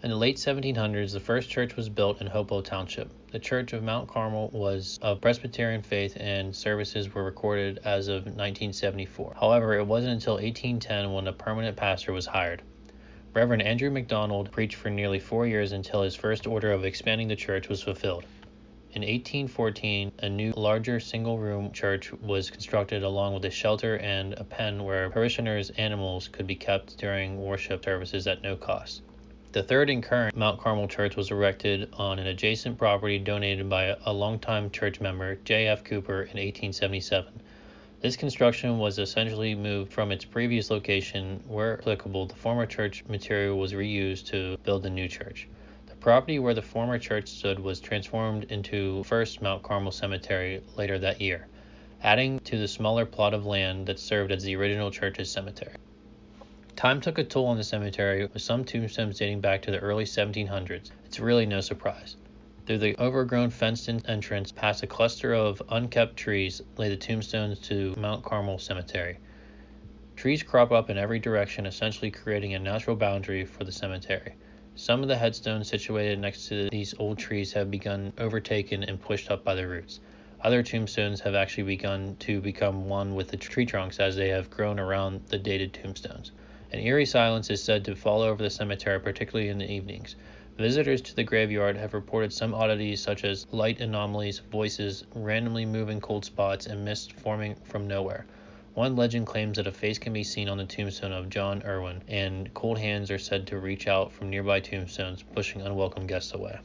In the late 1700s, the first church was built in Hopo Township. The Church of Mount Carmel was of Presbyterian faith and services were recorded as of 1974. However, it wasn't until 1810 when a permanent pastor was hired. Reverend Andrew MacDonald preached for nearly 4 years until his first order of expanding the church was fulfilled. In 1814, a new, larger single-room church was constructed along with a shelter and a pen where parishioners' animals could be kept during worship services at no cost. The third and current Mount Carmel Church was erected on an adjacent property donated by a longtime church member, J.F. Cooper, in 1877. This construction was essentially moved from its previous location. Where applicable, the former church material was reused to build the new church. The property where the former church stood was transformed into First Mount Carmel Cemetery later that year, adding to the smaller plot of land that served as the original church's cemetery. Time took a toll on the cemetery, with some tombstones dating back to the early 1700s. It's really no surprise. Through the overgrown fenced-in entrance, past a cluster of unkept trees, lay the tombstones to Mount Carmel Cemetery. Trees crop up in every direction, essentially creating a natural boundary for the cemetery. Some of the headstones situated next to these old trees have begun overtaken and pushed up by the roots. Other tombstones have actually begun to become one with the tree trunks as they have grown around the dated tombstones. An eerie silence is said to fall over the cemetery, particularly in the evenings. Visitors to the graveyard have reported some oddities such as light anomalies, voices, randomly moving cold spots, and mist forming from nowhere. One legend claims that a face can be seen on the tombstone of John Irwin, and cold hands are said to reach out from nearby tombstones, pushing unwelcome guests away.